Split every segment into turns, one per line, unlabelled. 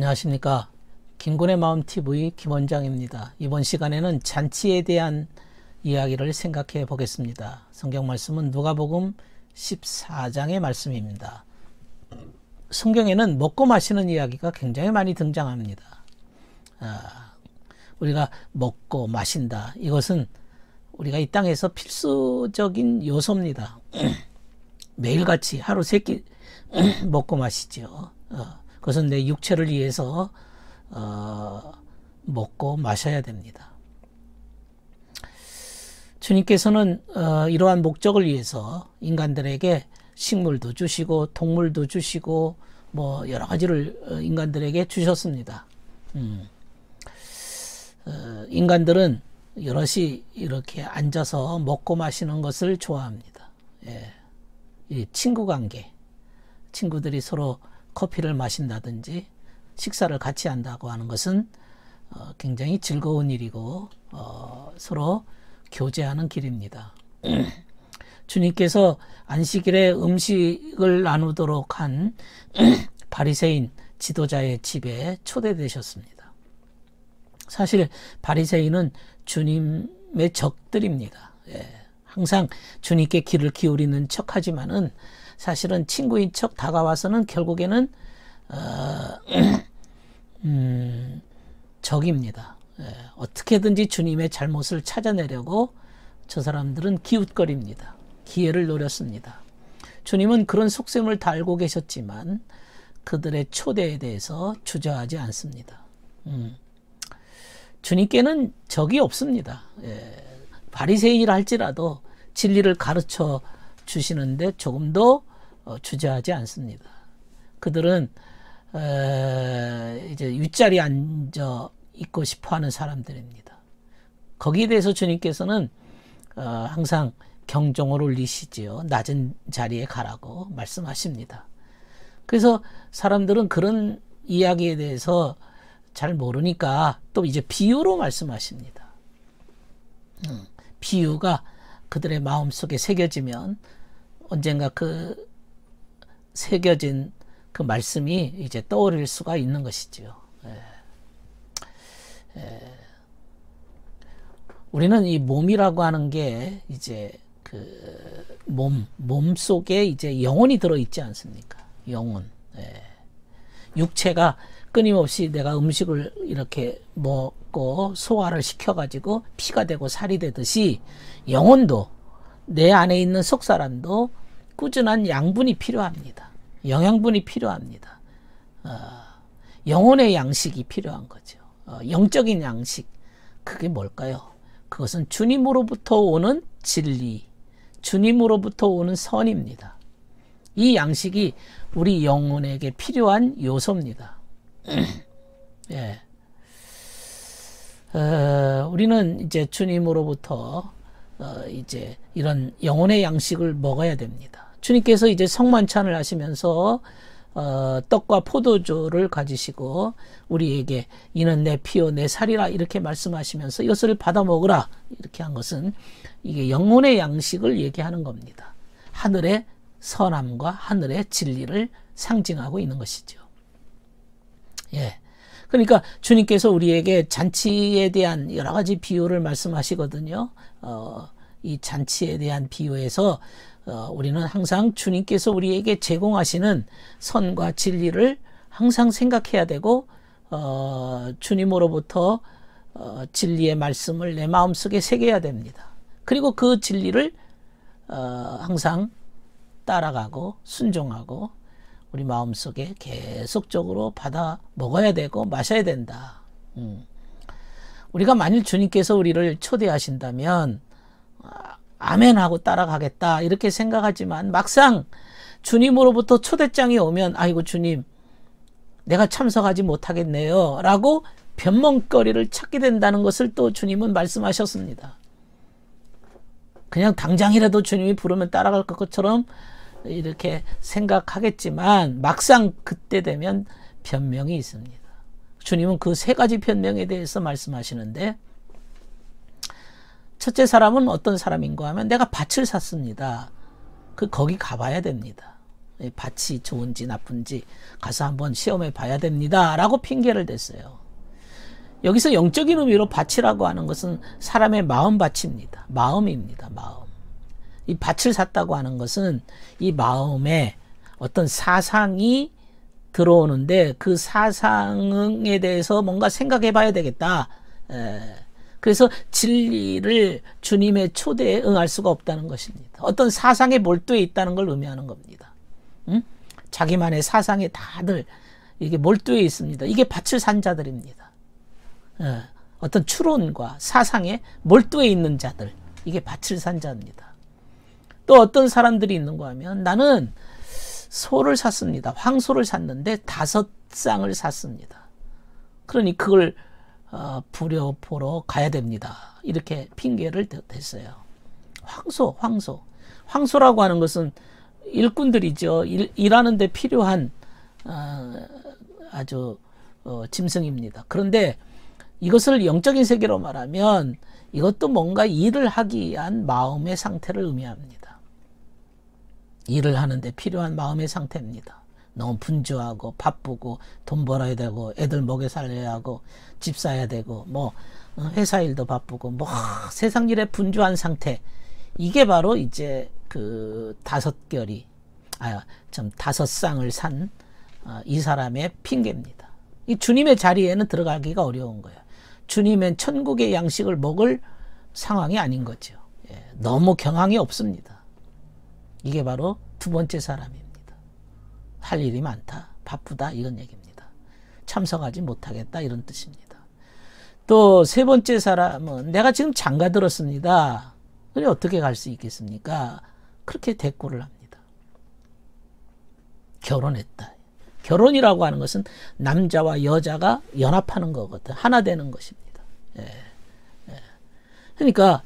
안녕하십니까. 김군의 마음TV 김원장입니다. 이번 시간에는 잔치에 대한 이야기를 생각해 보겠습니다. 성경 말씀은 누가복음 14장의 말씀입니다. 성경에는 먹고 마시는 이야기가 굉장히 많이 등장합니다. 우리가 먹고 마신다. 이것은 우리가 이 땅에서 필수적인 요소입니다. 매일같이 하루 세 끼 먹고 마시죠. 그것은 내 육체를 위해서 먹고 마셔야 됩니다. 주님께서는 이러한 목적을 위해서 인간들에게 식물도 주시고 동물도 주시고 뭐 여러 가지를 인간들에게 주셨습니다. 인간들은 여럿이 이렇게 앉아서 먹고 마시는 것을 좋아합니다. 예. 이 친구 관계, 친구들이 서로 커피를 마신다든지 식사를 같이 한다고 하는 것은 굉장히 즐거운 일이고 서로 교제하는 길입니다. 주님께서 안식일에 음식을 나누도록 한 바리새인 지도자의 집에 초대되셨습니다. 사실 바리새인은 주님의 적들입니다. 예. 항상 주님께 귀를 기울이는 척하지만은 사실은 친구인 척 다가와서는 결국에는 적입니다. 예. 어떻게든지 주님의 잘못을 찾아내려고 저 사람들은 기웃거립니다. 기회를 노렸습니다. 주님은 그런 속셈을 다 알고 계셨지만 그들의 초대에 대해서 주저하지 않습니다. 주님께는 적이 없습니다. 예. 바리새인이라 할지라도 진리를 가르쳐 주시는데 조금도 주저하지 않습니다. 그들은 이제 윗자리에 앉아 있고 싶어하는 사람들입니다. 거기에 대해서 주님께서는 항상 경종을 울리시지요. 낮은 자리에 가라고 말씀하십니다. 그래서 사람들은 그런 이야기에 대해서 잘 모르니까 또 이제 비유로 말씀하십니다. 비유가 그들의 마음속에 새겨지면 언젠가 그 새겨진 그 말씀이 이제 떠오를 수가 있는 것이지요. 우리는 이 몸이라고 하는 게 이제 그 몸 속에 이제 영혼이 들어있지 않습니까? 영혼. 육체가 끊임없이 내가 음식을 이렇게 먹고 소화를 시켜가지고 피가 되고 살이 되듯이 영혼도 내 안에 있는 속사람도 꾸준한 양분이 필요합니다. 영양분이 필요합니다. 영혼의 양식이 필요한 거죠. 영적인 양식. 그게 뭘까요? 그것은 주님으로부터 오는 진리, 주님으로부터 오는 선입니다. 이 양식이 우리 영혼에게 필요한 요소입니다. 예. 우리는 이제 주님으로부터 이제 이런 영혼의 양식을 먹어야 됩니다. 주님께서 이제 성만찬을 하시면서 떡과 포도주를 가지시고 우리에게 이는 내 피요 내 살이라 이렇게 말씀하시면서 이것을 받아 먹으라 이렇게 한 것은 이게 영혼의 양식을 얘기하는 겁니다. 하늘의 선함과 하늘의 진리를 상징하고 있는 것이죠. 예. 그러니까 주님께서 우리에게 잔치에 대한 여러 가지 비유를 말씀하시거든요. 이 잔치에 대한 비유에서 우리는 항상 주님께서 우리에게 제공하시는 선과 진리를 항상 생각해야 되고 주님으로부터 진리의 말씀을 내 마음속에 새겨야 됩니다. 그리고 그 진리를 항상 따라가고 순종하고 우리 마음속에 계속적으로 받아 먹어야 되고 마셔야 된다. 우리가 만일 주님께서 우리를 초대하신다면 아멘하고 따라가겠다 이렇게 생각하지만 막상 주님으로부터 초대장이 오면 아이고 주님 내가 참석하지 못하겠네요 라고 변명거리를 찾게 된다는 것을 또 주님은 말씀하셨습니다. 그냥 당장이라도 주님이 부르면 따라갈 것처럼 이렇게 생각하겠지만 막상 그때 되면 변명이 있습니다. 주님은 그 세 가지 변명에 대해서 말씀하시는데 첫째 사람은 어떤 사람인가 하면 내가 밭을 샀습니다. 거기 가봐야 됩니다. 밭이 좋은지 나쁜지 가서 한번 시험해 봐야 됩니다 라고 핑계를 댔어요. 여기서 영적인 의미로 밭이라고 하는 것은 사람의 마음밭입니다. 마음입니다. 마음. 이 밭을 샀다고 하는 것은 이 마음에 어떤 사상이 들어오는데 그 사상에 대해서 뭔가 생각해 봐야 되겠다. 그래서 진리를 주님의 초대에 응할 수가 없다는 것입니다. 어떤 사상에 몰두해 있다는 걸 의미하는 겁니다. 자기만의 사상에 다들 이게 몰두해 있습니다. 이게 밭을 산 자들입니다. 어떤 추론과 사상에 몰두해 있는 자들, 이게 밭을 산 자입니다. 또 어떤 사람들이 있는가 하면 나는 소를 샀습니다. 황소를 샀는데 5쌍을 샀습니다. 그러니 그걸 부려보러 가야 됩니다. 이렇게 핑계를 댔어요. 황소라고 하는 것은 일꾼들이죠. 일하는 데 필요한 아주 짐승입니다. 그런데 이것을 영적인 세계로 말하면 이것도 뭔가 일을 하기 위한 마음의 상태를 의미합니다. 일을 하는데 필요한 마음의 상태입니다. 너무 분주하고 바쁘고 돈 벌어야 되고 애들 먹여 살려야 하고 집 사야 되고 뭐 회사 일도 바쁘고 뭐 세상 일에 분주한 상태, 이게 바로 이제 그 5쌍을 산 이 사람의 핑계입니다. 이 주님의 자리에는 들어가기가 어려운 거예요. 주님은 천국의 양식을 먹을 상황이 아닌 거죠. 너무 경황이 없습니다. 이게 바로 두 번째 사람입니다. 할 일이 많다, 바쁘다, 이런 얘기입니다. 참석하지 못하겠다, 이런 뜻입니다. 또 세 번째 사람은 내가 지금 장가 들었습니다. 그래 어떻게 갈 수 있겠습니까? 그렇게 대꾸를 합니다. 결혼했다. 결혼이라고 하는 것은 남자와 여자가 연합하는 거거든. 하나 되는 것입니다. 그러니까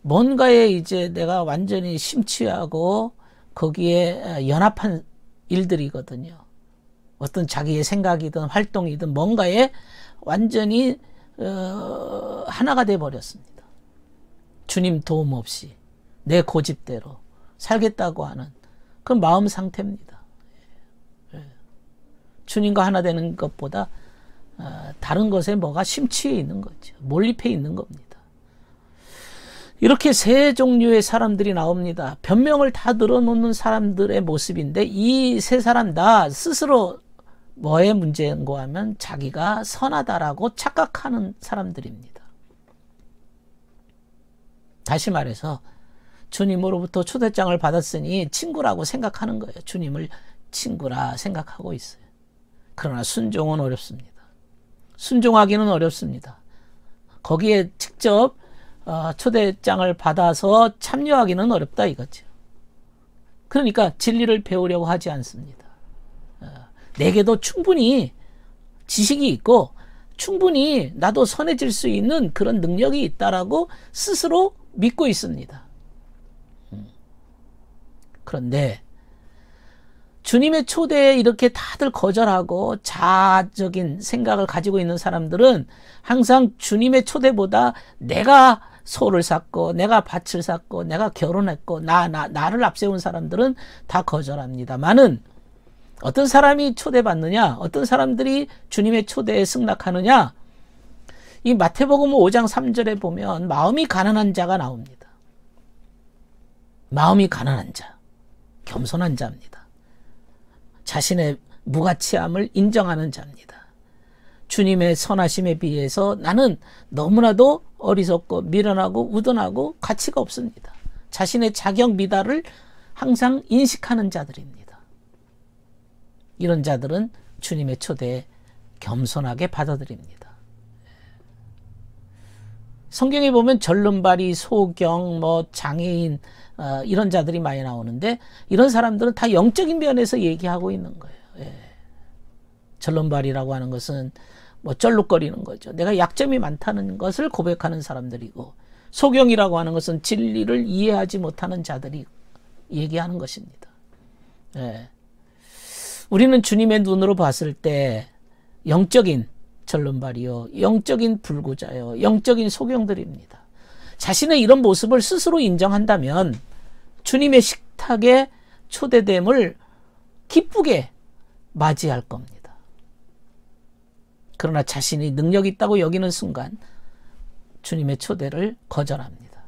뭔가에 이제 내가 완전히 심취하고 거기에 연합한 일들이거든요. 어떤 자기의 생각이든 활동이든 뭔가에 완전히 하나가 돼 버렸습니다. 주님 도움 없이 내 고집대로 살겠다고 하는 그 마음 상태입니다. 주님과 하나 되는 것보다 다른 것에 뭐가 심취해 있는 거죠. 몰입해 있는 겁니다. 이렇게 세 종류의 사람들이 나옵니다. 변명을 다 늘어놓는 사람들의 모습인데 이 세 사람 다 스스로 뭐의 문제인가 하면 자기가 선하다라고 착각하는 사람들입니다. 다시 말해서 주님으로부터 초대장을 받았으니 친구라고 생각하는 거예요. 주님을 친구라 생각하고 있어요. 그러나 순종은 어렵습니다. 순종하기는 어렵습니다. 거기에 직접 초대장을 받아서 참여하기는 어렵다 이거죠. 그러니까 진리를 배우려고 하지 않습니다. 내게도 충분히 지식이 있고 충분히 나도 선해질 수 있는 그런 능력이 있다라고 스스로 믿고 있습니다. 그런데 주님의 초대에 이렇게 다들 거절하고 자아적인 생각을 가지고 있는 사람들은 항상 주님의 초대보다 내가 소를 샀고 내가 밭을 샀고 내가 결혼했고 나를 앞세운 사람들은 다 거절합니다만은 어떤 사람이 초대받느냐, 어떤 사람들이 주님의 초대에 승낙하느냐, 이 마태복음 5장 3절에 보면 마음이 가난한 자가 나옵니다. 마음이 가난한 자, 겸손한 자입니다. 자신의 무가치함을 인정하는 자입니다. 주님의 선하심에 비해서 나는 너무나도 어리석고 미련하고 우둔하고 가치가 없습니다. 자신의 자격 미달을 항상 인식하는 자들입니다. 이런 자들은 주님의 초대에 겸손하게 받아들입니다. 성경에 보면 절름발이, 소경, 장애인 이런 자들이 많이 나오는데 이런 사람들은 다 영적인 면에서 얘기하고 있는 거예요. 절름발이라고 하는 것은 쩔룩거리는 거죠. 내가 약점이 많다는 것을 고백하는 사람들이고, 소경이라고 하는 것은 진리를 이해하지 못하는 자들이 얘기하는 것입니다. 우리는 주님의 눈으로 봤을 때 영적인 절름발이요, 영적인 불구자요, 영적인 소경들입니다. 자신의 이런 모습을 스스로 인정한다면 주님의 식탁에 초대됨을 기쁘게 맞이할 겁니다. 그러나 자신이 능력 있다고 여기는 순간 주님의 초대를 거절합니다.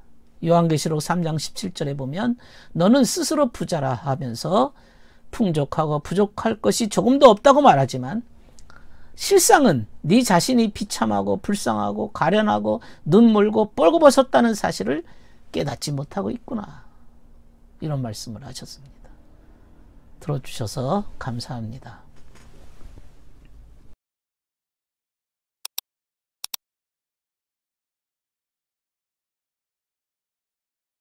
요한계시록 3장 17절에 보면 너는 스스로 부자라 하면서 풍족하고 부족할 것이 조금도 없다고 말하지만 실상은 네 자신이 비참하고 불쌍하고 가련하고 눈물고 뻘겋어졌다는 사실을 깨닫지 못하고 있구나. 이런 말씀을 하셨습니다. 들어주셔서 감사합니다.